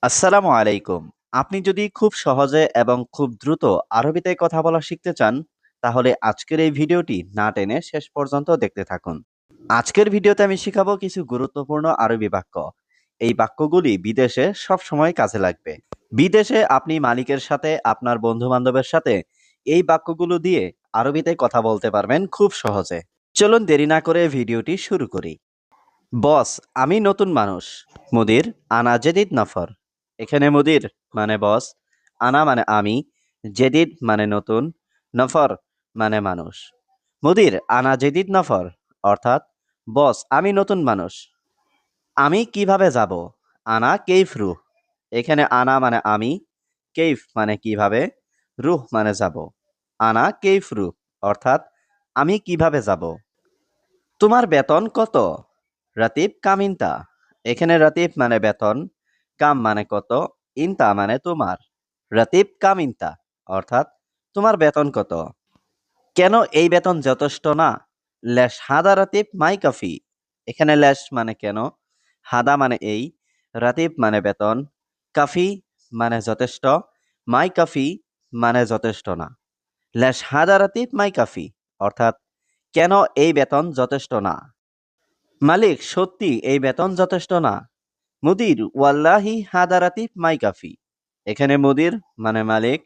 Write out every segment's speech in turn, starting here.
আসসালামু আলাইকুম। আপনি যদি খুব সহজে এবং খুব দ্রুত আরবিতে কথা বলা শিখতে চান, তাহলে আজকের এই ভিডিওটি না টেনে শেষ পর্যন্ত দেখতে থাকুন। আজকের ভিডিওতে আমি শিখাবো কিছু গুরুত্বপূর্ণ আরবি বাক্য। এই বাক্যগুলি বিদেশে সবসময় কাজে লাগবে। বিদেশে আপনি মালিকের সাথে, আপনার বন্ধু-বান্ধবের সাথে এই বাক্যগুলো দিয়ে আরবিতে কথা বলতে পারবেন খুব সহজে। চলুন দেরি না করে ভিডিওটি শুরু করি। বস, আমি নতুন মানুষ। মুদির, আনা জেদিদ নফর। এখানে মুদির মানে বস, আনা মানে আমি, জেদিদ মানে নতুন, নফর মানে মানুষ। মুদির, আনা জেদিদ নফর, অর্থাৎ বস, আমি নতুন মানুষ। আমি কিভাবে যাব? আনা কেইফ রুহ। এখানে আনা মানে আমি, কেইফ মানে কিভাবে, রুহ মানে যাব। আনা কেইফ রুহ, অর্থাৎ আমি কিভাবে যাব। তোমার বেতন কত? রাতিব কাম ইনতা। এখানে রাতিব মানে বেতন, কাম মানে কত, ইনতা মানে তোমার। রাতিব কাম ইনতা, অর্থাৎ তোমার বেতন কত। কেন এই বেতন যথেষ্ট না? লেশ হাদা রাতিব মাই কাফি। এখানে লেশ মানে কেন, হাদা মানে এই, রাতিব মানে বেতন, কাফি মানে যথেষ্ট, মাই কাফি মানে যথেষ্ট না। লেশ হাদা রাতিব মাই কাফি, অর্থাৎ কেন এই বেতন যথেষ্ট না। মালিক, সত্যি এই বেতন যথেষ্ট না। মুদির, ওয়াল্লাহি হাদা রাতিব মাই কাফি। এখানে মুদির মানে মালিক,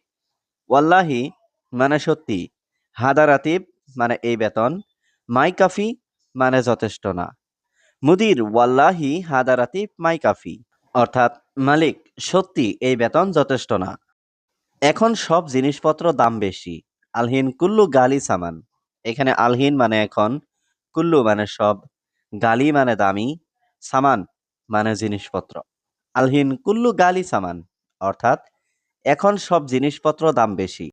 ওয়াল্লাহি মানে সত্যি, হাদা রাতিব মানে এই বেতন, মাই কাফি মানে যথেষ্ট না। মুদির, ওয়াল্লাহি হাদা রাতিব মাই কাফি, অর্থাৎ মালিক, সত্যি এই বেতন যথেষ্ট না। এখন সব জিনিসপত্র দাম বেশি। আলহিন কুল্লু গালি সামান। এখানে আলহিন মানে এখন, কুল্লু মানে সব, গালি মানে দামি, সামান মানে জিনিসপত্র। আলহিন কুল্লু গালি সামান, অর্থাৎ এখন সব জিনিসপত্র দাম বেশি।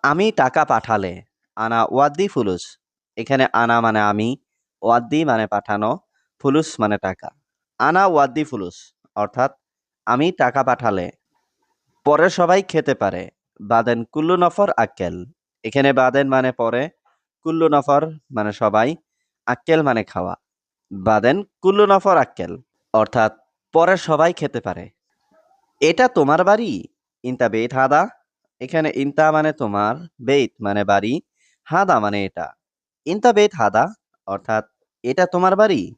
আমি টাকা পাঠালে। আনা ওয়াদ্দি ফুলুস। এখানে আনা মানে আমি, ওয়াদ্দি মানে পাঠানো, ফুলুস মানে টাকা। আনা ওয়াদ্দি ফুলুস, অর্থাৎ আমি টাকা পাঠালে। পরে সবাই খেতে পারে। বাদেন কুল্লু নফর আক্কেল। এখানে বাদেন মানে পরে, কুল্লু নফর মানে সবাই, আক্কেল মানে খাওয়া। বাদেন কুল্লু নফর আক্কেল, অর্থাৎ পরে সবাই খেতে পারে। এটা তোমার বাড়ি? ইনতা বেত হাদা। এখানে ইনতা মানে তোমার, বেত মানে বাড়ি, হাদা মানে এটা। ইনতা বেত হাদা, অর্থাৎ এটা তোমার বাড়ি।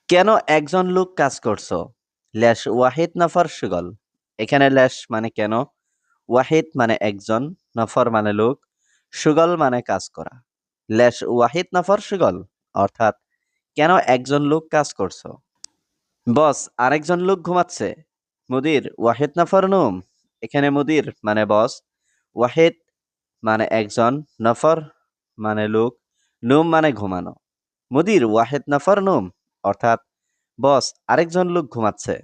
কেন একজন লোক কাজ করছো? লেশ ওয়াহিদ নফর সুগল। এখানে লেশ মানে কেন, ওয়াহিদ মানে একজন, নফর মানে লোক, সুগল মানে কাজ করা। লেশ ওয়াহিদ নফর সুগল, অর্থাৎ কেন একজন লোক কাজ করছো। বস, আরেকজন লোক ঘুমাচ্ছে। মুদির, ওয়াহিদ নফর নুম। এখানে মুদির মানে বস, ওয়াহিদ মানে একজন, নফর মানে লোক, নুম মানে ঘুমানো। মুদির, ওয়াহিদ নফর নুম, অর্থাৎ বস, আরেকজন লোক ঘুমাচ্ছে।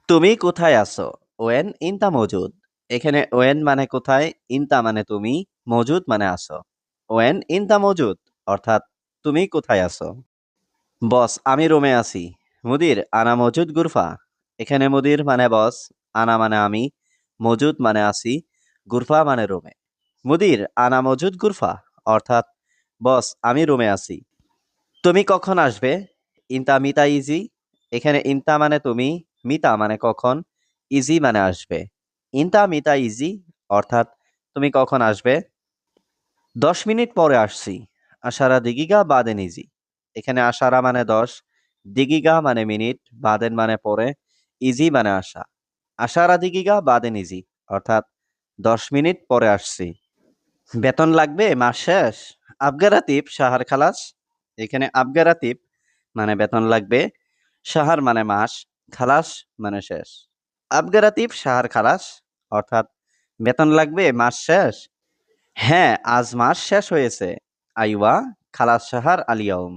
তুমি কোথায় আছো? ওয়েন ইনতা মজুদ। এখানে ওয়েন মানে কোথায়, ইনতা মানে তুমি, মজুদ মানে আছো। ওয়েন ইনতা মজুদ, অর্থাৎ তুমি কোথায় আছো। বস, আমি রুমে আছি। মুদির, আনা মজুদ গুরফা। এখানে মুদির মানে বস, আনা মানে আমি, মজুদ মানে আছি, গুরফা মানে রুমে। মুদির, আনা মজুদ গুরফা, অর্থাৎ বস, আমি রুমে আছি। তুমি কখন আসবে? ইনতা মিতা ইজি। এখানে ইনতা মানে তুমি, মিতা মানে কখন, ইজি মানে আসবে। ইনতা মিতা ইজি, অর্থাৎ তুমি কখন আসবে। 10 মিনিট পরে আসছি। আশারা দিগিগা বাদেন ইজি। এখানে আশারা মানে 10, দিগিগা মানে মিনিট, বাদেন মানে পরে, ইজি মানে আসা। আশারা দিগিগা বাদেন ইজি, অর্থাৎ 10 মিনিট পরে আসছি। বেতন লাগবে মাস শেষ? আবগারাতিব শাহার খালাস। এখানে আবগারাতিব মানে বেতন লাগবে, শাহার মানে মাস, খালাস মানে শেষ। আবগারাতিব শাহার খালাস, অর্থাৎ বেতন লাগবে মাস শেষ। হ্যাঁ, আজ মাস শেষ হয়েছে। আইওয়া খালাস শাহার আলিয়াউম।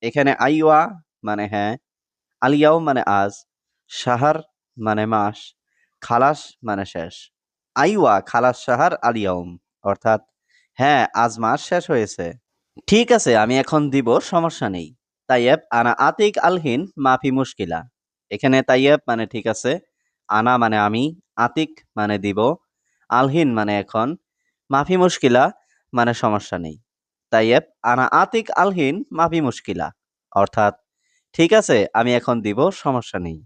এখানে আইওয়া মানে হ্যাঁ, আলিয়াউম মানে আজ, শাহার মানে মাস, খালাস মানে শেষ। আইওয়া খালাস শাহার আলিয়াউম, অর্থাৎ হ্যাঁ, আজ মাস শেষ হয়েছে। ঠিক আছে, আমি এখন দিব, সমস্যা নেই। তাইয়েব আনা আতিক আলহিন মাফি মুশকিলা। এখানে তাইয়েব মানে ঠিক আছে, আনা মানে আমি, আতিক মানে দিব, আলহিন মানে এখন, মাফি মুশকিলা মানে সমস্যা নেই। তাইয়েব আনা আতিক আলহিন মাফি মুশকিলা, অর্থাৎ ঠিক আছে, আমি এখন দিব, সমস্যা নেই।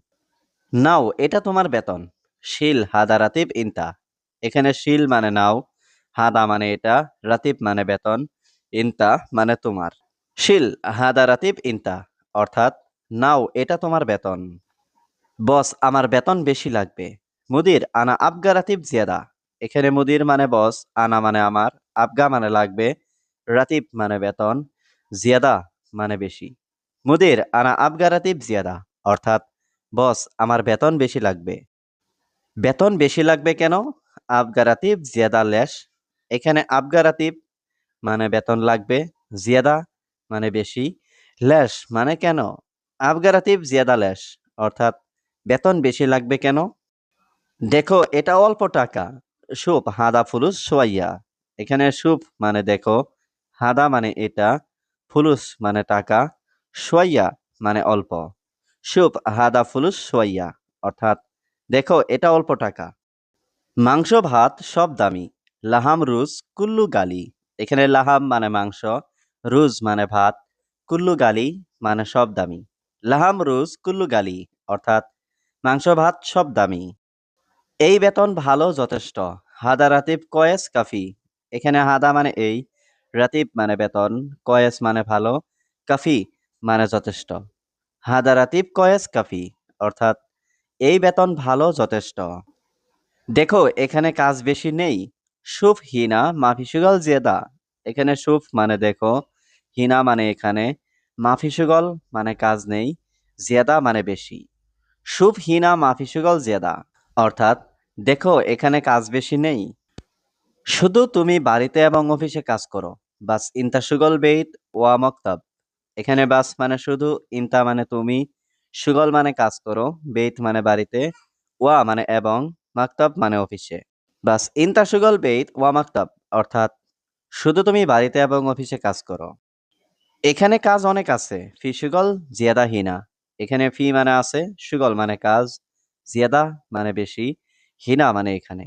নাও এটা তোমার বেতন। শিল হাদা রাতিব ইনতা। এখানে শিল মানে নাও, হাদা মানে এটা, রাতিব মানে বেতন, ইনতা মানে তোমার। শিল হাদা রাতিব ইনতা, অর্থাৎ নাও এটা তোমার বেতন। বস আমার বেতন বেশি লাগবে। মুদির আনা আবগা রাতিব জিয়াদা। এখানে মুদির মানে বস, আনা মানে আমার, আবগা মানে লাগবে, রাতিব মানে বেতন, জিয়াদা মানে বেশি। মুদির আনা আবগা রাতিব জিয়াদা, অর্থাৎ বস আমার বেতন বেশি লাগবে। বেতন বেশি লাগবে কেন? আবগা রাতিব জিয়াদা লেশ। এখানে আবগা রাতিব মানে বেতন লাগবে, জিয়াদা মানে বেশি, লেশ মানে কেন। আবগা রাতিব জিয়াদা লেশ, অর্থাৎ বেতন বেশি লাগবে কেন? দেখো এটা অল্প টাকা। সুপ হাদা ফুলুস সোয়াইয়া। এখানে সুপ মানে দেখো, হাদা মানে এটা, ফুলুস মানে টাকা, সোয়াইয়া মানে অল্প। সুপ হাদা ফুলুস সোয়াইয়া, অর্থাৎ দেখো এটা অল্প টাকা। মাংস ভাত সব দামি। লাহাম রুজ কুল্লু গালি। এখানে লাহাম মানে মাংস, রুজ মানে ভাত, কুল্লু গালি মানে সব দামি। লাহাম রুজ কুল্লু গালি, অর্থাৎ মাংস ভাত সব দামি। এই বেতন ভালো যথেষ্ট। হাদা রাতিব কয়েস কাফি। এখানে হাদা মানে এই, রাতিব মানে বেতন, কয়েস মানে ভালো, কাফি মানে যথেষ্ট। হাদা রাতিব কয়েস কাফি, অর্থাৎ এই বেতন ভালো যথেষ্ট। দেখো এখানে কাজ বেশি নেই। সুফ হিনা মাফি সুগল জেদা। এখানে সুফ মানে দেখো, হিনা মানে এখানে, মাফি সুগল মানে কাজ নেই, জিয়াদা মানে বেশি। সুফ হিনা মাফি সুগল জিয়াদা, অর্থাৎ দেখো এখানে কাজ বেশি নেই। শুধু তুমি বাড়িতে এবং অফিসে কাজ করো। বাস ইনতা সুগল বেইত ওয়া মক্তব। এখানে বাস মানে শুধু, ইনতা মানে তুমি, সুগল মানে কাজ করো, বেইত মানে বাড়িতে, ওয়া মানে এবং, মাকতাব মানে অফিসে। বাস ইনতা সুগল বেইত ওয়া মাকতাব, অর্থাৎ শুধু তুমি বাড়িতে এবং অফিসে কাজ করো। এখানে কাজ অনেক আছে। ফি সুগল জিয়াদা হিনা। এখানে ফি মানে আছে, সুগল মানে কাজ, জিয়াদা মানে বেশি, হিনা মানে এখানে।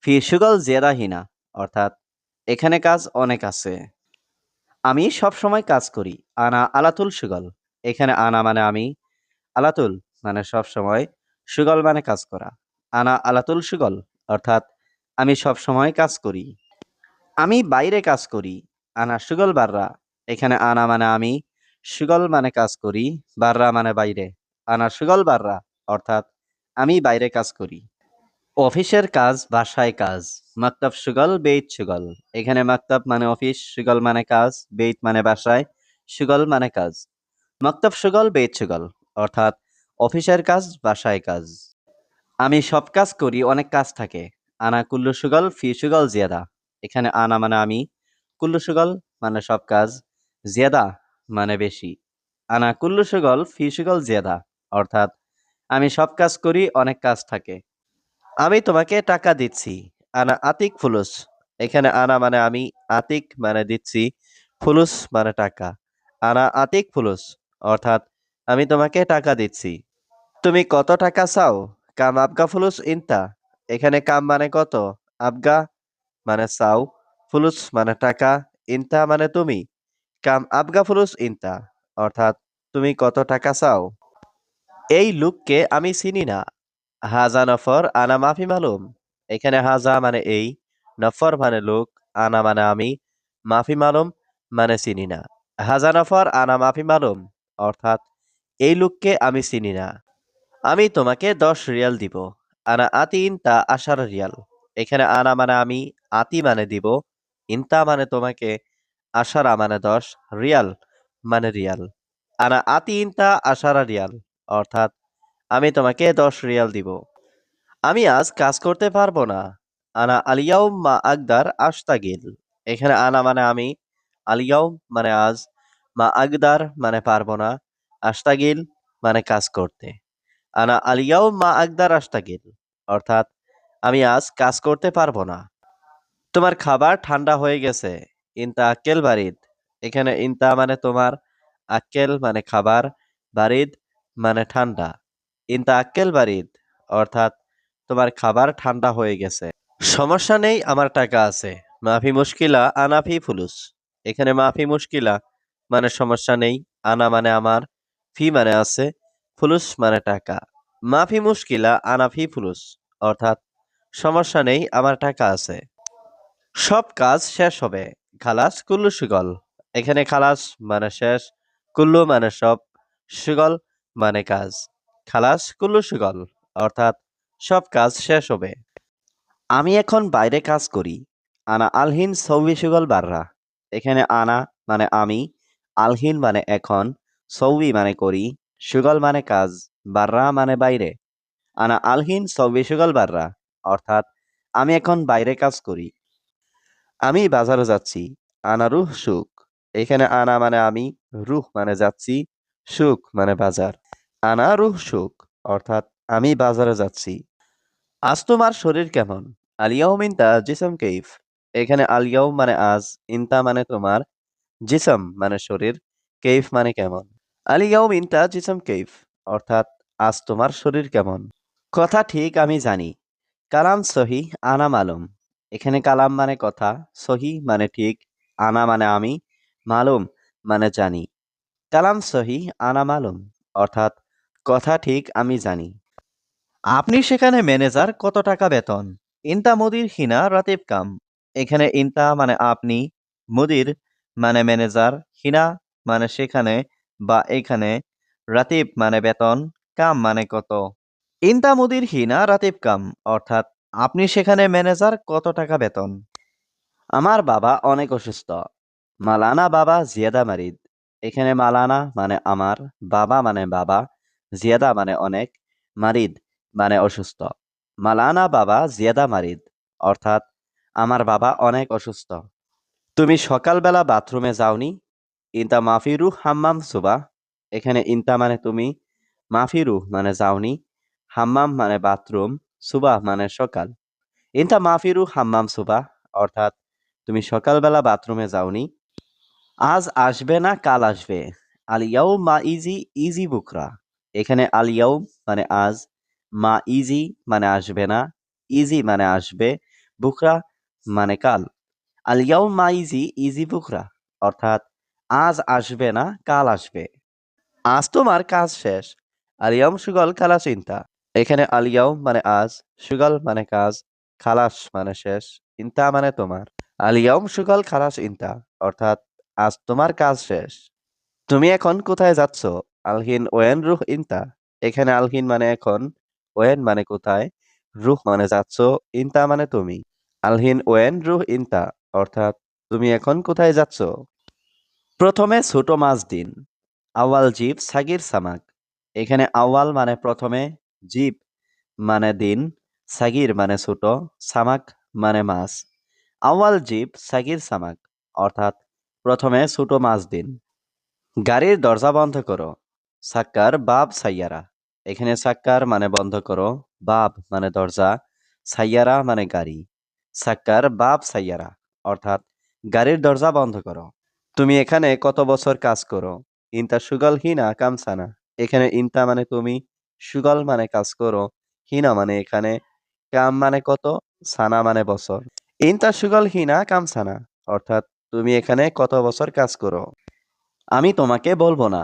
ফি সুগল জিয়াদা হিনা, অর্থাৎ এখানে কাজ অনেক আছে। আমি সব সময় কাজ করি। আনা আলাতুল সুগল। এখানে আনা মানে আমি, আলাতুল মানে সব সময়, সুগল মানে কাজ করা। আনা আলাতুল সুগল, অর্থাৎ আমি সব সময় কাজ করি। আমি বাইরে কাজ করি। আনা সুগল বাররা। এখানে আনা মানে আমি, সুগল মানে কাজ করি, বাররা মানে বাইরে। আনা সুগল বাররা, অর্থাৎ আমি বাইরে কাজ করি। অফিসের কাজ বাসায় কাজ। মাকতাব সুগল বেইত সুগল। এখানে মাকতাব মানে অফিস, সুগল মানে কাজ, বেইত মানে বাসায়, সুগল মানে কাজ। মাকতাব সুগল বেইত সুগল, অর্থাৎ অফিসের কাজ বাসায় কাজ। আমি সব কাজ করি, অনেক কাজ থাকে। আনা কুল্লু সুগল ফি সুগল জিয়াদা। এখানে আনা মানে আমি, কুল্লু সুগল মানে সব কাজ, জিয়াদা মানে বেশি। আনা কুল্লু সুগল ফি সুগল জিয়াদা, অর্থাৎ আমি সব কাজ করি, অনেক কাজ থাকে। আমি তোমাকে টাকা দিচ্ছি। আনা আতিক ফুলুস। এখানে আনা মানে আমি, আতিক মানে দিচ্ছি, ফুলুস মানে টাকা। আনা আতিক ফুলুস, অর্থাৎ আমি তোমাকে টাকা দিচ্ছি। তুমি কত টাকা চাও? কাম আবগা ফুলুস ইনতা। এখানে কাম মানে কত, আবগা মানে চাও, ফুলুস মানে টাকা, ইনতা মানে তুমি। কাম আবগা ফুলুস ইনতা, অর্থাৎ তুমি কত টাকা চাও? এই লোককে আমি চিনি না। হাজা নফর আনা মাফি মালুম। এখানে হাজা মানে এই, নফর মানে লোক, আনা মানে আমি, মাফি মালুম মানে চিনি না। হাজা নফর আনা মাফি মালুম, অর্থাৎ এই লোককে আমি চিনি না। আমি তোমাকে 10 রিয়াল দিব। আনা আতি ইনতা 10 রিয়াল। এখানে আনা মানে আমি, আতি মানে দিব, ইনতা মানে তোমাকে, আশারা মানে 10, রিয়াল মানে রিয়াল। আনা আতি ইনতা 10 রিয়াল, অর্থাৎ আমি তোমাকে 10 রিয়াল দিব। আমি আজ কাজ করতে পারবো না। আনা আলিয়াউম মা আগদার আশতাগিল। এখানে আনা মানে আমি, আলিয়াউম মানে আজ, মা আগদার মানে পারবো না, আশতাগিল মানে কাজ করতে। আনা আলিয়াউম মা আগদার আশতাগিল, অর্থাৎ আমি আজ কাজ করতে পারবো না। তোমার খাবার ঠান্ডা হয়ে গেছে। ইনতা আক্কেল বারিদ। এখানে ইনতা মানে তোমার, আক্কেল মানে খাবার, বারিদ মানে ঠান্ডা। ইনতা আক্কেল বারিদ, অর্থাৎ তোমার খাবার ঠান্ডা হয়ে গেছে। সমস্যা নেই, আমার টাকা আছে। মাফি মুশকিলা আনাফি ফুলুস। এখানে মাফি মুশকিলা মানে সমস্যা নেই, আনা মানে আমার, ফি মানে আছে, ফুলুস মানে টাকা। মাফি মুশকিলা আনাফি ফুলুস, অর্থাৎ সমস্যা নেই, আমার টাকা আছে। সব কাজ শেষ হবে। খালাস কুল্লু সুগল। এখানে খালাস মানে শেষ, কুল্লু মানে সব, সুগল মানে কাজ। খালাস কুল্লু সুগল, অর্থাৎ সব কাজ শেষ হবে। আমি এখন বাইরে কাজ করি। আনা আলহিন সৌবি সুগল বাররা। এখানে আনা মানে আমি, আলহিন মানে এখন, সৌবি মানে করি, সুগল মানে কাজ, বাররা মানে বাইরে। আনা আলহিন সৌবি সুগল বাররা, অর্থাৎ আমি এখন বাইরে কাজ করি। আমি বাজারে যাচ্ছি। আনা রুহ সুক। এখানে আনা মানে আমি, রুহ মানে যাচ্ছি, সুক মানে বাজার। আনা রুহ সুক, অর্থাৎ আমি বাজারে যাচ্ছি। আজ তোমার শরীর কেমন? আলিয়াউম ইনতা জিসম কেইফ। এখানে আলিয়াউম মানে আজ, ইনতা মানে তোমার, জিসম মানে শরীর, কেইফ মানে কেমন। আলিয়াউম ইনতা জিসম কেইফ, অর্থাৎ আজ তোমার শরীর কেমন। কথা ঠিক আমি জানি। কালাম সহি আনা মালুম। এখানে কালাম মানে কথা, সহি মানে ঠিক, আনা মানে আমি, মালুম মানে জানি। কালাম সহি আনা মালুম, অর্থাৎ কথা ঠিক আমি জানি। আপনি সেখানে ম্যানেজার, কত টাকা বেতন? ইনতা মুদির হিনা রাতিব কাম। এখানে ইনতা মানে আপনি, মুদির মানে ম্যানেজার, হিনা মানে সেখানে বা এখানে, রাতিব মানে বেতন, কাম মানে কত। ইনতা মুদির হিনা রাতিব কাম, অর্থাৎ আপনি সেখানে ম্যানেজার, কত টাকা বেতন। আমার বাবা অনেক অসুস্থ। মালানা বাবা জিয়াদা মারিদ। এখানে মালানা মানে আমার, বাবা মানে বাবা, জিয়াদা মানে অনেক, মারিদ মানে অসুস্থ। মালানা বাবা জিয়াদা মারিদ, অর্থাৎ আমার বাবা অনেক অসুস্থ। তুমি সকালবেলা বাথরুমে যাওনি? ইনতা মাফিরু হাম্মাম সুবা। এখানে ইনতা মানে তুমি, মাফিরু মানে যাওনি, হাম্মাম মানে বাথরুম, সুবা মানে সকাল। ইনতা মাফিরু হাম্মাম সুবা, অর্থাৎ তুমি সকালবেলা বাথরুমে যাওনি। আজ আসবে না কাল আসবে। আলিয়াও মা ইজি ইজি বুকরা। এখানে আলিয়াও মানে আজ, মা ইজি মানে আসবে না, ইজি মানে আসবে, বুকরা মানে কাল। আলিয়াও মা ইজি ইজি বুকরা, অর্থাৎ আজ আসবে না কাল আসবে। আজ তোমার কাজ শেষ। আলিয়াম সুগল খালা চিন্তা। এখানে আলিয়াও মানে আজ, সুগল মানে কাজ, খালাস মানে শেষ, ইন্তা মানে তোমার। আলিয়াম সুগল খালাস ইন্তা, অর্থাৎ আজ তোমার কাজ শেষ। তুমি এখন কোথায় যাচ্ছ? আলহিন ওয়েন রুহ ইন্তা। এখানে আলহিন মানে এখন, ওয়েন মানে কোথায়, রুহ মানে যাচ্ছ, ইন্তা মানে তুমি। আলহিন ওয়েন রুহ ইন্তা, অর্থাৎ তুমি এখন কোথায় যাচ্ছ। প্রথমে ছোট মাছ দিন। আওয়াল জিব সাগির সামাক। এখানে আওয়াল মানে প্রথমে, জিব মানে দিন, সাগির মানে ছোট, সামাক মানে মাছ। আওয়াল জিব সাগির সামাক, অর্থাৎ প্রথমে ছোট মাছ দিন। গাড়ির দরজা বন্ধ করো। সাক্কার বাব সাইয়ারা। এখানে সাক্কার মানে বন্ধ করো, বাব মানে দরজা, সাইয়ারা মানে গাড়ি। সাক্কার বাব সাইয়ারা, অর্থাৎ গাড়ির দরজা বন্ধ করো। তুমি এখানে কত বছর কাজ করো? ইনতা সুগল হিনা কামসানা। এখানে ইনতা মানে তুমি, সুগল মানে কাজ করো, হিনা মানে এখানে, কাম মানে কত, সানা মানে বছর। ইনতা সুগল হিনা কামসানা, অর্থাৎ তুমি এখানে কত বছর কাজ করো। আমি তোমাকে বলবো না।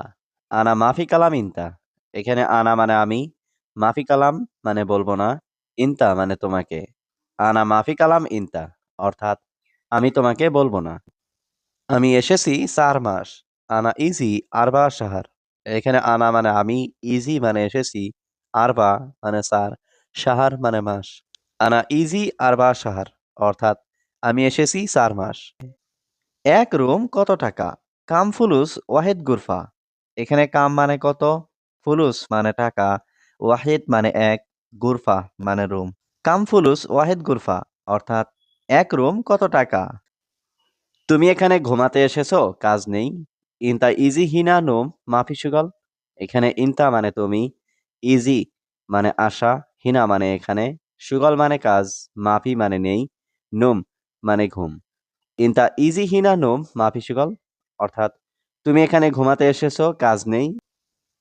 আনা মাফি কালাম ইনতা। এখানে আনা মানে আমি, মাফি কালাম মানে বলবো না, ইনতা মানে তোমাকে। আনা মাফি কালাম ইনতা, অর্থাৎ আমি তোমাকে বলবো না। আমি এসেছি 4 মাস। আনা ইজি আরবা শাহার। এখানে আনা মানে আমি, ইজি মানে এসেছি, আরবা মানে 4, শাহার মানে মাস। আনা ইজি আরবা শাহার, অর্থাৎ আমি এসেছি 4 মাস। এক রুম কত টাকা? কাম ফুলুস ওয়াহিদ গুরফা। এখানে কাম মানে কত, ফুলুস মানে টাকা, ওয়াহিদ মানে এক, গুরফা মানে রুম। কাম ফুলুস ওয়াহিদ গুরফা, অর্থাৎ এক রুম কত টাকা। তুমি এখানে ঘুমাতে এসেছো, কাজ নেই। ইনতা ইজি হিনা নোম মাফি সুগল। এখানে ইনতা মানে তুমি, ইজি মানে আশা, হিনা মানে এখানে, সুগল মানে কাজ, মাফি মানে নেই, নোম মানে ঘুম। ইনতা ইজি হিনা নোম মাফি সুগল, অর্থাৎ তুমি এখানে ঘুমাতে এসেছো, কাজ নেই।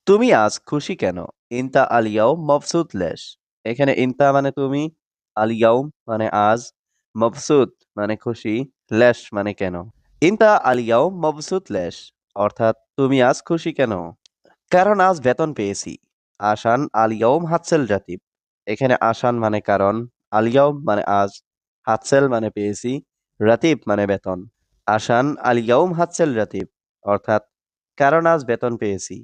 তুমি আজ খুশি কেন? ইনতা আলিয়াও মবসুত লেশ। এখানে ইনতা মানে তুমি, আলিয়াও মানে আজ, মবসুত মানে খুশি, লেশ মানে কেন। ইনতা আলিয়াও মবসুত লেশ, অর্থাৎ তুমি আজ খুশি কেন? কারণ আজ বেতন পেয়েছি। আসান আল ইয়াউম হাতসেল রাতিব। এখানে আসান মানে কারণ, আল ইয়াউম মানে আজ, হাতসেল মানে পেয়েছি, রাতিব মানে বেতন। আসান আল ইয়াউম হাতসেল রাতিব অর্থাৎ কারণ আজ বেতন পেয়েছি।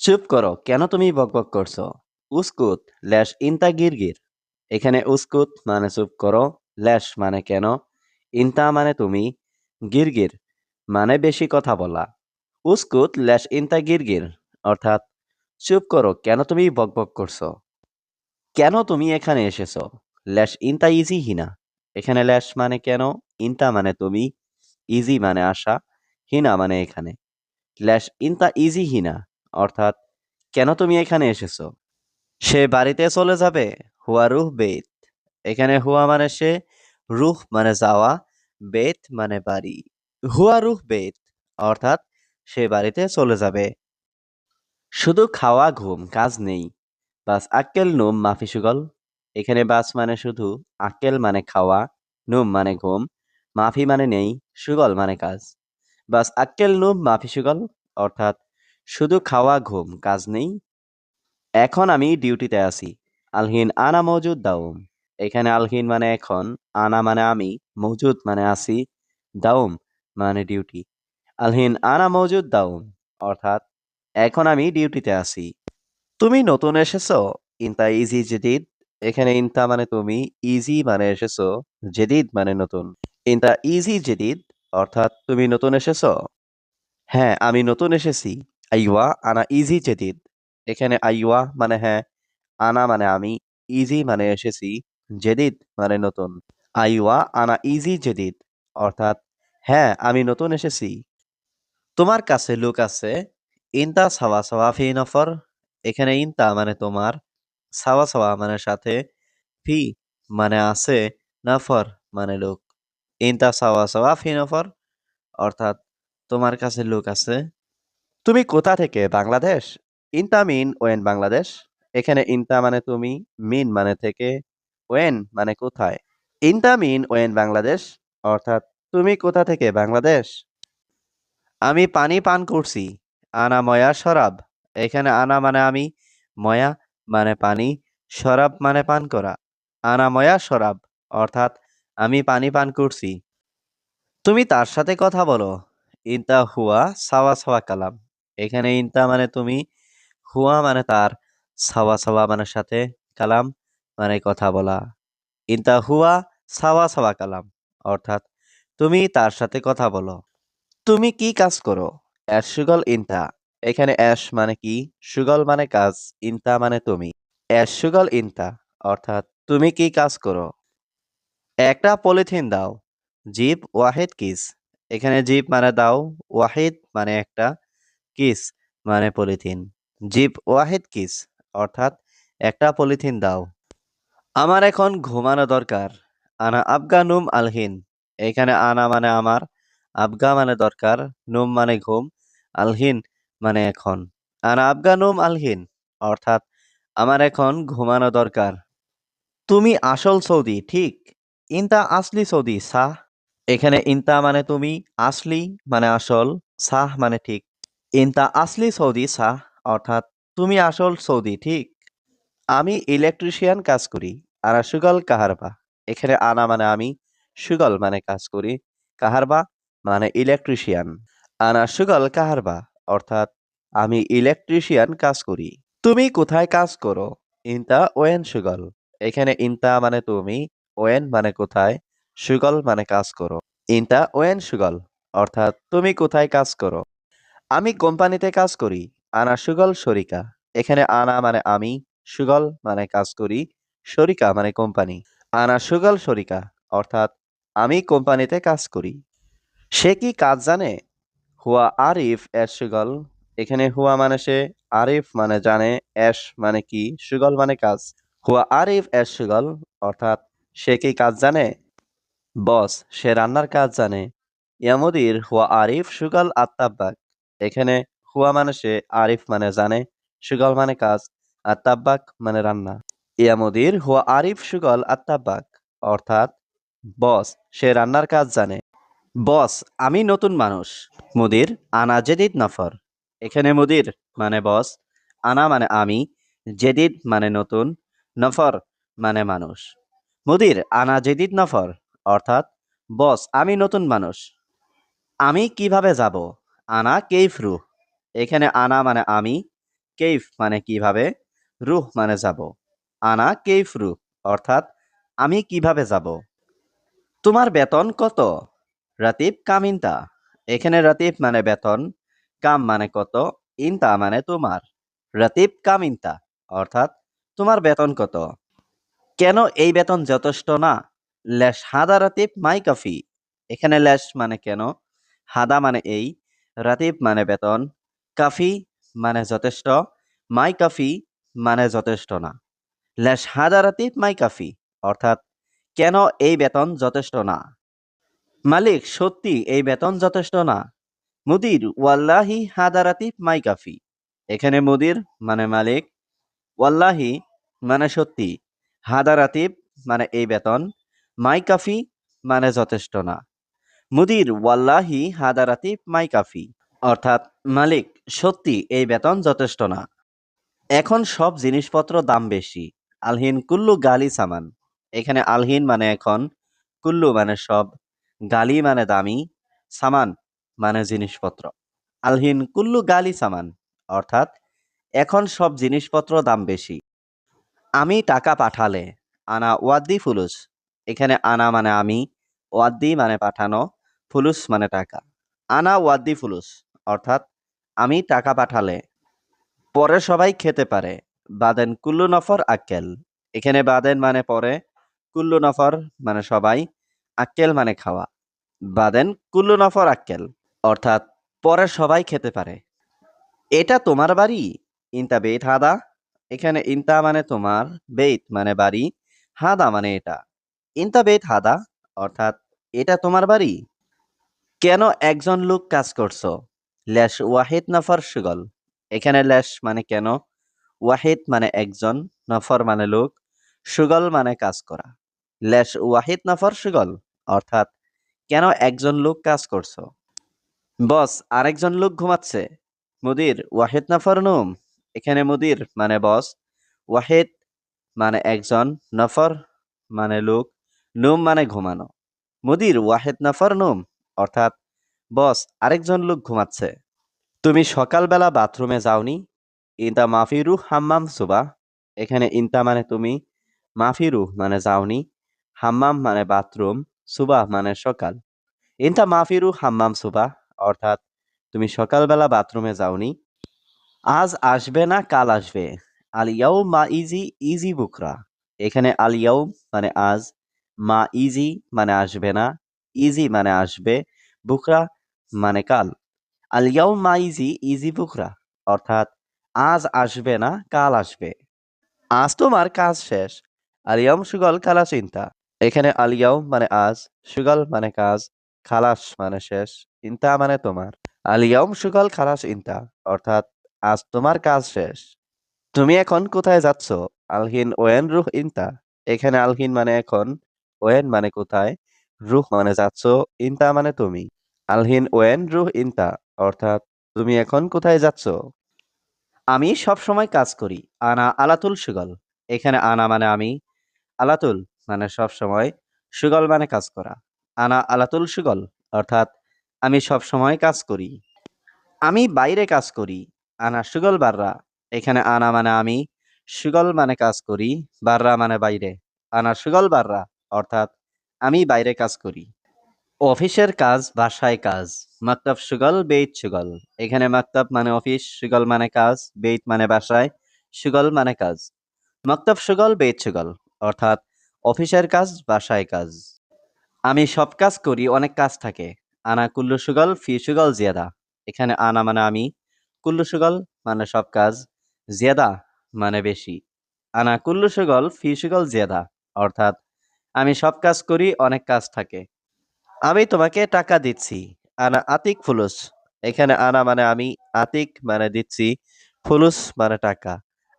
চুপ করো, কেন তুমি বকবক করছো? উস্কুত ল্যাশ ইনতা গিরগির। এখানে উস্কুত মানে চুপ করো, ল্যাশ মানে কেন, ইনতা মানে তুমি, গিরগির মানে বেশি কথা বলা। উস্কুত ল্যাশ ইনতা গিরগির অর্থাৎ চুপ করো, কেন তুমি বকবক করছো? কেন তুমি এখানে এসেছো? ল্যাশ ইনতা ইজি হিনা। এখানে ল্যাশ মানে কেন, ইনতা মানে তুমি, ইজি মানে আসা, হিনা মানে এখানে। ল্যাশ ইনতা ইজি হিনা অর্থাৎ কেন তুমি এখানে এসেছো? সে বাড়িতে চলে যাবে। হুয়া রুহ বেত। এখানে হুয়া মানে সে, রুহ মানে যাওয়া, বেত মানে বাড়ি। হুয়া রুহ বেত অর্থাৎ সে বাড়িতে চলে যাবে। শুধু খাওয়া ঘুম, কাজ নেই। বাস আক্কেল নুম মাফি সুগল। এখানে বাস মানে শুধু, আক্কেল মানে খাওয়া, নুম মানে ঘুম, মাফি মানে নেই, সুগল মানে কাজ। বাস আক্কেল নুম মাফি সুগল অর্থাৎ শুধু খাওয়া ঘুম, কাজ নেই। এখন আমি ডিউটিতে আছি। আলহিন আনা মজুদ দাউম। এখানে আলহিন মানে এখন, আনা মানে আমি, মজুদ মানে আছি, দাউম মানে ডিউটি। আলহিন আনা মজুদ দাউম অর্থাৎ এখন আমি ডিউটিতে আছি। তুমি নতুন এসেছো। ইনতা ইজি জেদিদ। এখানে ইনতা মানে তুমি, ইজি মানে এসেছো, জেদিদ মানে নতুন। ইনতা ইজি জেদিদ অর্থাৎ তুমি নতুন এসেছো। হ্যাঁ, আমি নতুন এসেছি। আইওয়া আনা ইজি জেদিদ। এখানে আইওয়া মানে হ্যাঁ, আনা মানে আমি, ইজি মানে এসেছি, জেদিদ মানে নতুন। আইওয়া আনা ইজি জেদিদ অর্থাৎ হ্যাঁ, আমি নতুন এসেছি। তোমার কাছে লোক আছে। ইনতা সাওয়া সাওয়া ফি নফর। এখানে ইনতা মানে তোমার, সাওয়া সাওয়া মানে সাথে, ফি মানে আছে, নফর মানে লোক। ইনতা সাওয়া সাওয়া ফি নফর অর্থাৎ তোমার কাছে লোক আছে। তুমি কোথা থেকে? বাংলাদেশ। ইনতা মিন ওয়েন বাংলাদেশ। এখানে ইনতা মানে তুমি, মিন মানে থেকে, ওয়েন মানে কোথায়। ইনতা মিন ওয়েন বাংলাদেশ অর্থাৎ তুমি কোথা থেকে? বাংলাদেশ। আমি পানি পান করছি। আনা ময়া শরাব। এখানে আনা মানে আমি, ময়া মানে পানি, শরাব মানে পান করা। আনা ময়া শরাব অর্থাৎ আমি পানি পান করছি। তুমি তার সাথে কথা বলো। ইনতা হুয়া সাওয়া সাওয়া কালাম। এখানে ইনতা মানে তুমি, হুয়া মানে তার, সাওয়া সাওয়া মানে সাথে, কালাম মানে কথা বলা। ইনতা হুয়া সাওয়া সাওয়া কালাম অর্থাৎ তুমি তার সাথে কথা বলো। তুমি কি কাজ করো? অ্যাশ সুগল ইনতা। এখানে অ্যাশ মানে কি, সুগল মানে কাজ, ইনতা মানে তুমি। অ্যাশ সুগল ইনতা অর্থাৎ তুমি কি কাজ করো? একটা পলিথিন দাও। জিপ ওয়াহিদ কিস। এখানে জিপ মানে দাও, ওয়াহিদ মানে একটা, কিস মানে পলিথিন। জিপ ওয়াহিদ কিস অর্থাৎ একটা পলিথিন দাও। আমার এখন ঘুমানো দরকার। আনা আবগা নুম আলহিন। এখানে আনা মানে আমার, আবগা মানে দরকার, নুম মানে ঘুম, আলহিন মানে এখন। আনা আবগা নুম আলহিন অর্থাৎ আমার এখন ঘুমানো দরকার। তুমি আসল সৌদি, ঠিক। ইনতা আসলি সৌদি সাহ। এখানে ইনতা মানে তুমি, আসলি মানে আসল, সাহ মানে ঠিক। ইনতা আসলি সৌদি সাহ অর্থাৎ তুমি আসল সৌদি, ঠিক। আমি ইলেকট্রিশিয়ান কাজ করি। আনা সুগল কাহারবা। এখানে আনা মানে আমি, সুগল মানে কাজ করি, কাহারবা মানে ইলেকট্রিশিয়ান। আনা সুগল কাহারবা অর্থাৎ আমি ইলেকট্রিশিয়ান কাজ করি। তুমি কোথায় কাজ করো? ইনতা ওয়েন সুগল। এখানে ইনতা মানে তুমি, ওয়েন মানে কোথায়, সুগল মানে কাজ করো। ইনতা ওয়েন সুগল অর্থাৎ তুমি কোথায় কাজ করো? আমি কোম্পানিতে কাজ করি। আনা সুগল শরিকা। এখানে আনা মানে আমি, সুগল মানে কাজ করি, শরিকা মানে কোম্পানি। আনা সুগল শরিকা অর্থাৎ আমি কোম্পানিতে কাজ করি। সে কি কাজ জানে? হুয়া আরিফ এস সুগল। এখানে হুয়া মানে সে, আরিফ মানে জানে, এস মানে কি, সুগল মানে কাজ। হুয়া আরিফ এস সুগল অর্থাৎ সে কি কাজ জানে? বস সে রান্নার কাজ জানে। ইয়ামুদির হুয়া আরিফ সুগল আত্তাব্বাক। এখানে হুয়া মানে সে, আরিফ মানে জানে, সুগল মানে কাজ, আত্তাব্বাক মানে রান্না। ইয়ামুদির হুয়া আরিফ সুগল আত্তাব্বাক অর্থাৎ বস সে রান্নার কাজ জানে। বস আমি নতুন মানুষ। মুদির আনা জেদিদ নফর। এখানে মুদির মানে বস, আনা মানে আমি, জেদিদ মানে নতুন, নফর মানে মানুষ। মুদির আনা জেদিদ নফর, অর্থাৎ বস আমি নতুন মানুষ। আমি কিভাবে যাব? আনা কেইফ রুহ। এখানে আনা মানে আমি, কেইফ মানে কিভাবে, রুহ মানে যাব। আনা কেইফ রুহ, অর্থাৎ আমি কিভাবে যাব। তোমার বেতন কত? রাতিব কাম ইনতা। এখানে রাতিব মানে বেতন, কাম মানে কত, ইনতা মানে তোমার। রাতিব কাম ইনতা, অর্থাৎ তোমার বেতন কত। কেন এই বেতন যথেষ্ট না? লেশ হাদা রাতিব মাই কাফি। এখানে লেশ মানে কেন, হাদা মানে এই, রাতিব মানে বেতন, কাফি মানে যথেষ্ট, মাই কাফি মানে যথেষ্ট না। লেশ হাদা রাতিব মাই কাফি, অর্থাৎ কেন এই বেতন যথেষ্ট না। মালিক সত্যি এই বেতন যথেষ্ট না। মুদির ওয়াল্লাহি হাদা রাতিব মাই কাফি। এখানে মুদির মানে মালিক, ওয়াল্লাহি মানে সত্যি, হাদা রাতিব মানে এই বেতন, মাই কাফি মানে যথেষ্ট না। মুদির ওয়াল্লাহি হাদা রাতিব মাই কাফি, অর্থাৎ মালিক সত্যি এই বেতন যথেষ্ট না। এখন সব জিনিসপত্র দাম বেশি। আলহিন কুল্লু গালি সামান। এখানে আলহিন মানে এখন, কুল্লু মানে সব, গালি মানে দামি, সামান মানে জিনিসপত্র। আলহিন কুল্লু গালি সামান, অর্থাৎ এখন সব জিনিসপত্র দাম বেশি। আমি টাকা পাঠালে, আনা ওয়াদ্দি ফুলুস। এখানে আনা মানে আমি, ওয়াদ্দি মানে পাঠানো, ফুলুস মানে টাকা। আনা ওয়াদ্দি ফুলুস, অর্থাৎ আমি টাকা পাঠালে। পরে সবাই খেতে পারে। বাদেন কুল্লু নফর আক্কেল। এখানে বাদেন মানে পরে, কুল্লু নফর মানে সবাই, আক্কেল মানে খাওয়া। বাদেন কুল্লু নফর আক্কেল, অর্থাৎ পরে সবাই খেতে পারে। এটা তোমার বাড়ি? ইনতা বেত হাদা। এখানে ইনতা মানে তোমার, বেত মানে বাড়ি, হাদা মানে এটা। ইনতা বেত হাদা, অর্থাৎ এটা তোমার বাড়ি। কেন একজন লোক কাজ করছো? লেশ ওয়াহিদ নফর সুগল। এখানে লেশ মানে কেন, ওয়াহিদ মানে একজন, নফর মানে লোক, সুগল মানে কাজ করা। লেশ ওয়াহিদ নফর সুগল, অর্থাৎ কেন একজন লোক কাজ করছো। বস আরেকজন লোক ঘুমাচ্ছে। মুদির ওয়াহিদ নফর নুম। এখানে মুদির মানে বস, ওয়াহিদ মানে একজন, নফর মানে লোক, নুম মানে ঘুমানো। মুদির ওয়াহিদ নফর নুম, অর্থাৎ বস আরেকজন লোক ঘুমাচ্ছে। তুমি সকালবেলা বাথরুমে যাওনি? ইনতা মাফিরু হাম্মাম সুবা। এখানে ইনতা মানে তুমি, মাফিরু মানে যাওনি, হাম্মাম মানে বাথরুম, সুবা মানে সকাল। ইনতা মাফিরু হাম্মাম সুবা, অর্থাৎ তুমি সকালবেলা বাথরুমে যাওনি। আজ আসবে না কাল আসবে। আল ইয়াউম মা ইজি ইজি বুকরা। এখানে আল ইয়াউম মানে আজ, মা ইজি মানে আসবে না, ইজি মানে আসবে, বুকরা মানে কাল। আল ইয়াউম মা ইজি ইজি বুকরা, অর্থাৎ আজ আসবে না কাল আসবে। আজ তোমার কাজ শেষ। আল ইয়াউম সুগল খালা চিন্তা। এখানে আল ইয়াউম মানে আজ, সুগল মানে কাজ, খালাস মানে শেষ, ইন্তা মানে তোমার। আল ইয়াউম সুগল খালাস ইন্তা, অর্থাৎ আজ তোমার কাজ শেষ। তুমি এখন কোথায় যাচ্ছ? আলহিন ওয়েন রুহ ইন্তা। এখানে আলহিন মানে এখন, ওয়েন মানে কোথায়, রুহ মানে যাচ্ছ, ইন্তা মানে তুমি। আলহিন ওয়েন রুহ ইন্তা, অর্থাৎ তুমি এখন কোথায় যাচ্ছ। আমি সব সময় কাজ করি। আনা আলাতুল সুগল। এখানে আনা মানে আমি, আলাতুল মানে সব সময়, সুগল মানে কাজ করা। আনা আলাতুল সুগল, অর্থাৎ আমি সব সময় কাজ করি। আমি বাইরে কাজ করি। আনা সুগল বাররা। এখানে আনা মানে আমি, সুগল মানে কাজ করি, বাররা মানে বাইরে। আনা সুগল বাররা, অর্থাৎ আমি বাইরে কাজ করি। অফিসের কাজ বাসায় কাজ। মাকতাব সুগল বেইত সুগল। এখানে মাকতাব মানে অফিস, সুগল মানে কাজ, বেইত মানে বাসায়, সুগল মানে কাজ। মাকতাব সুগল বেইত সুগল, অর্থাৎ অফিসের কাজ বাসায় কাজ। আমি সব কাজ করি, অনেক কাজ থাকে। আনা কুল্লু সুগল ফি সুগল জিয়াদা। এখানে আনা মানে আমি, কুল্লু সুগল মানে সব কাজ, জিয়াদা মানে বেশি। আনা কুল্লু সুগল ফি সুগল জিয়াদা, অর্থাৎ আমি সব কাজ করি, অনেক কাজ থাকে। আমি তোমাকে টাকা দিচ্ছি। আনা আতিক ফুলুস। এখানে আনা মানে আমি, আতিক মানে দিচ্ছি, ফুলুস মানে টাকা।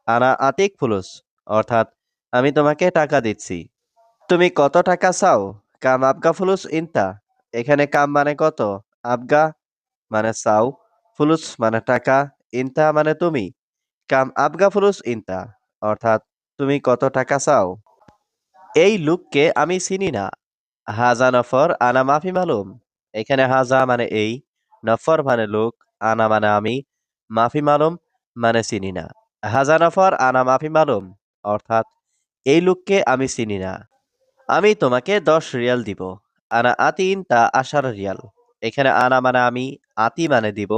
আনা আতিক ফুলুস, অর্থাৎ আমি তোমাকে টাকা দিচ্ছি। তুমি কত টাকা চাও? কাম আবগা ফুলুস ইনতা। এখানে কাম মানে কত, আবগা মানে চাও, ফুলুস মানে টাকা, ইনতা মানে তুমি। কাম আবগা ফুলুস ইনতা, অর্থাৎ তুমি কত টাকা চাও? এই লোককে আমি চিনি না। হাজা নফর আনা মাফি মালুম। এখানে হাজা মানে এই, নফর মানে লোক, আনা মানে আমি, মাফি মালুম মানে চিনি না। হাজা নফর আনা মাফি মালুম, অর্থাৎ এই লোককে আমি চিনি না। আমি তোমাকে 10 রিয়াল দিব। আনা আতি ইনতা আশার রিয়াল। এখানে আনা মানে আমি, আতি মানে দিব,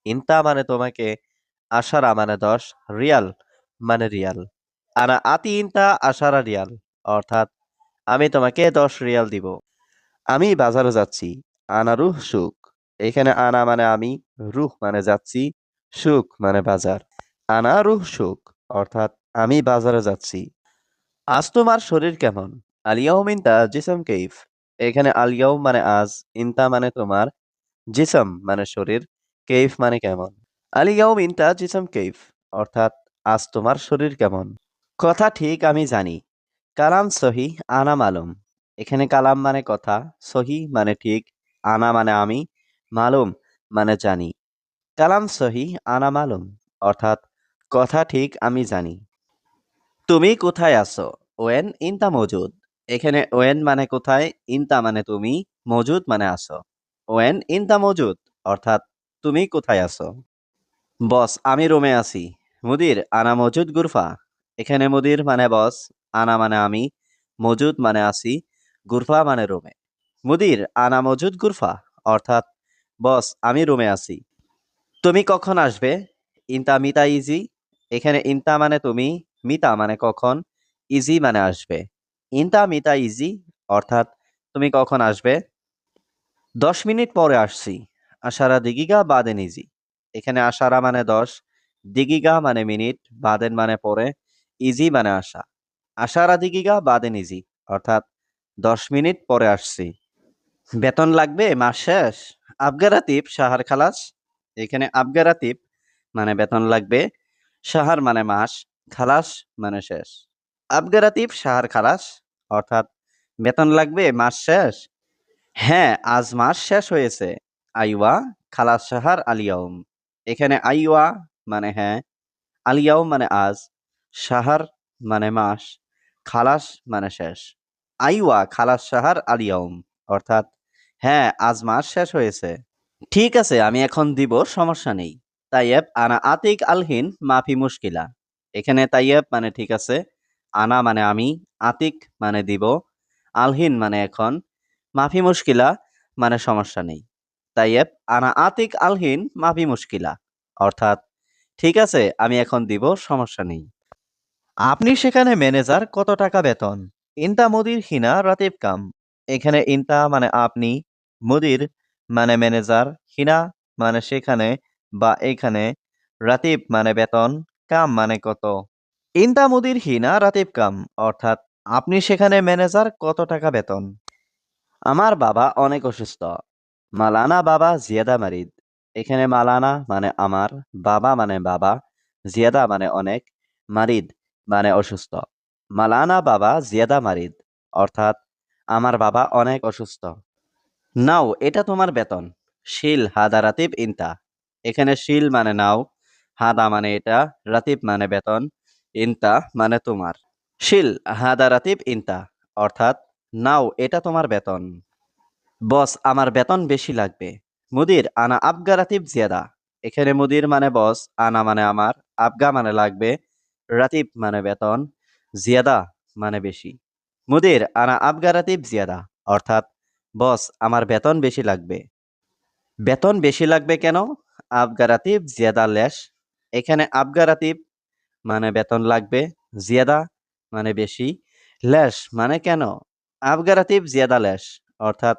ইনতা মানে তোমাকে, আশারা মানে 10, রিয়াল মানে রিয়াল। আনা আতি ইনতা আশারা রিয়াল, অর্থাৎ আমি তোমাকে 10 রিয়াল দিব। আমি বাজারে যাচ্ছি। আনা রুহ সুক। এখানে আনা মানে আমি, রুহ মানে যাচ্ছি, সুক মানে বাজার। আনা রুহ সুক, অর্থাৎ আমি বাজারে যাচ্ছি। আজ তোমার শরীর কেমন? আলিয়াউম ইনতা জিসম কেইফ। এখানে আলিয়াউম মানে আজ, ইনতা মানে তোমার, জিসম মানে শরীর, কেইফ মানে কেমন। আলিয়াউম ইনতা জিসম কেইফ, অর্থাৎ আজ তোমার শরীর কেমন। কথা ঠিক আমি জানি। কালাম সহি আনা মালুম। এখানে কালাম মানে কথা, সহি মানে ঠিক, আনা মানে আমি, মালুম মানে জানি। কালাম সহি আনা মালুম, অর্থাৎ কথা ঠিক আমি জানি। তুমি কোথায় আছো? ওয়েন ইনতা মজুদ। এখানে ওয়েন মানে কোথায়, ইনতা মানে তুমি, মজুদ মানে আছো। ওয়েন ইনতা মজুদ, অর্থাৎ তুমি কোথায় আছো। বস আমি রুমে আছি। মুদির আনা মজুদ গুরফা। এখানে মুদির মানে বস, আনা মানে আমি, মজুদ মানে আছি, গুরফা মানে রুমে। মুদির আনা মজুদ গুরফা, অর্থাৎ বস আমি রুমে আছি। তুমি কখন আসবে? ইনতা মিতা ইজি। এখানে ইনতা মানে তুমি, মিতা মানে কখন, ইজি মানে আসবে। ইনতা মিতা ইজি, অর্থাৎ তুমি কখন আসবে? 10 মিনিট পরে আসছি। আশারা দিগিগা বাদেন ইজি। এখানে আশারা মানে 10, দিগিগা মানে মিনিট, বাদেন মানে পরে, ইজি মানে আসা। আশারা দিগিগা বাদেন ইজি, অর্থাৎ 10 মিনিট পরে আসছি। বেতন লাগবে মাস শেষ? আবগারাতিব সাহার খালাস। এখানে আবগারাতিব মানে বেতন লাগবে, সাহার মানে মাস, খালাস মানে শেষ। আবগারাতিব সাহার খালাস, অর্থাৎ বেতন লাগবে মাস শেষ। হ্যাঁ আজ মাস শেষ হয়েছে। আইওয়া খালাস সাহার আলিয়াউম। এখানে আইওয়া মানে হ্যাঁ, আলিয়াউম মানে আজ, সাহার মানে মাস, খালাস মানে শেষ। আইওয়া খালাস সাহার আলিয়াউম, অর্থাৎ হ্যাঁ আজ মাস শেষ হয়েছে। ঠিক আছে আমি এখন দিব, সমস্যা নেই। তাইয়েব আনা আতিক আলহিন মাফি মুশকিলা। এখানে তাইয়েব মানে ঠিক আছে, আনা মানে আমি, আতিক মানে দিব, আলহিন মানে এখন, মাফি মুশকিলা মানে সমস্যা নেই। তাইয়েব আনা আতিক আলহিন মাফি মুশকিলা, অর্থাৎ ঠিক আছে আমি এখন দিব, সমস্যা নেই। আপনি সেখানে ম্যানেজার, কত টাকা বেতন? ইনতা মুদির হিনা রাতিব কাম। এখানে ইনতা মানে আপনি, মুদির মানে ম্যানেজার, হিনা মানে সেখানে বা এখানে, রাতিব মানে বেতন, কাম মানে কত। ইনতা মুদির হিনা রাতিব কাম, অর্থাৎ আপনি সেখানে ম্যানেজার, কত টাকা বেতন। আমার বাবা অনেক অসুস্থ। মালানা বাবা জিয়াদা মারিদ। এখানে মালানা মানে আমার, বাবা মানে বাবা, জিয়াদা মানে অনেক, মারিদ মানে অসুস্থ। মালানা বাবা জিয়াদা মারিদ, অর্থাৎ আমার বাবা অনেক অসুস্থ। নাও এটা তোমার বেতন। শিল হাদা রাতিব ইনতা। এখানে শিল মানে নাও, হাদা মানে এটা, রাতিব মানে বেতন, ইনতা মানে তোমার। শিল হাদা রাতিব ইনতা, অর্থাৎ নাও এটা তোমার বেতন। বস আমার বেতন বেশি লাগবে। মুদির আনা আবগা রাতিব জিয়াদা। এখানে মুদির মানে বস, আনা মানে আমার, আবগা মানে লাগবে, রাতিব মানে বেতন, জিয়াদা মানে বেশি। মুদির আনা আবগা রাতিব জিয়াদা, অর্থাৎ বস আমার বেতন বেশি লাগবে। বেতন বেশি লাগবে কেন? আবগা রাতিব জিয়াদা লেশ। এখানে আবগা রাতিব মানে বেতন লাগবে, জিয়াদা মানে বেশি, লেশ মানে কেন। আবগা রাতিব জিয়াদা লেশ, অর্থাৎ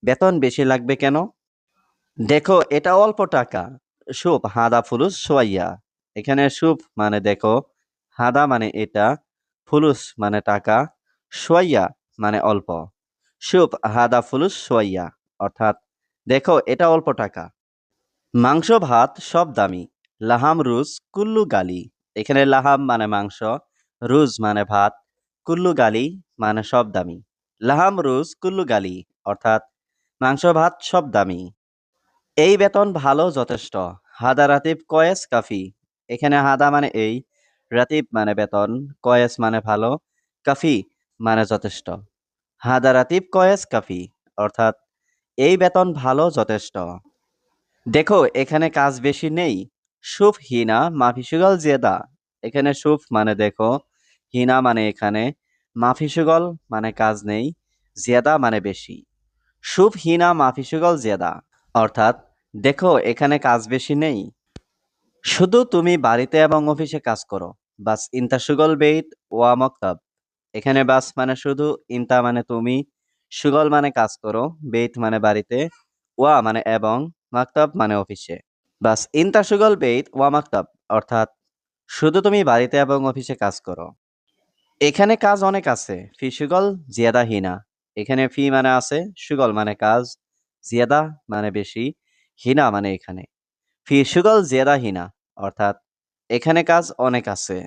বেতন বেশি লাগবে কেন। দেখো এটা অল্প টাকা। সুপ হাদা ফুলুস সোয়াইয়া। এখানে সুপ মানে দেখো, হাদা মানে এটা, ফুলুস মানে টাকা, সোয়াইয়া মানে অল্প। সুপ হাদা ফুলুস সোয়াইয়া, অর্থাৎ দেখো এটা অল্প টাকা। মাংস ভাত সব দামি। লাহাম রুজ কুল্লু গালি। এখানে লাহাম মানে মাংস, রুজ মানে ভাত, কুল্লু গালি মানে সব দামি। লাহাম রুজ কুল্লু গালি, অর্থাৎ মাংস ভাত সব দামি। এই বেতন ভালো, যথেষ্ট। হাদা রাতিব কয়েস কাফি। এখানে হাদা মানে এই, রাতিব মানে বেতন, কয়েস মানে ভালো, কাফি মানে যথেষ্ট। হাদা রাতিব কয়েস কাফি, অর্থাৎ এই বেতন ভালো, যথেষ্ট। দেখো এখানে কাজ বেশি নেই। শুভ হিনা মাফি সুগল জেদা। এখানে শুভ মানে দেখো, হিনা মানে এখানে, মাফি সুগল মানে কাজ নেই, জিয়াদা মানে বেশি। শুভ হিনা মাফি সুগল জিয়াদা, অর্থাৎ দেখো এখানে কাজ বেশি নেই, শুধু তুমি বাড়িতে এবং অফিসে কাজ করো। বাস ইনতা সুগল বেইত ওয়া মক্তব। এখানে বাস মানে শুধু, ইনতা মানে তুমি, সুগল মানে কাজ করো, বেইত মানে বাড়িতে, ওয়া মানে এবং, মাকতাব মানে অফিসে। বাস ইনতা সুগল বেইত ওয়া মাকতাব, অর্থাৎ শুধু তুমি বাড়িতে এবং অফিসে কাজ করো। এখানে কাজ অনেক আছে। ফি সুগল জিয়াদা হিনা। এখানে ফি মানে আছে, সুগল মানে কাজ, জিয়াদা মানে বেশি, হিনা মানে এখানে। ফি সুগল জিয়াদা হিনা, অর্থাৎ এখানে কাজ অনেক আছে।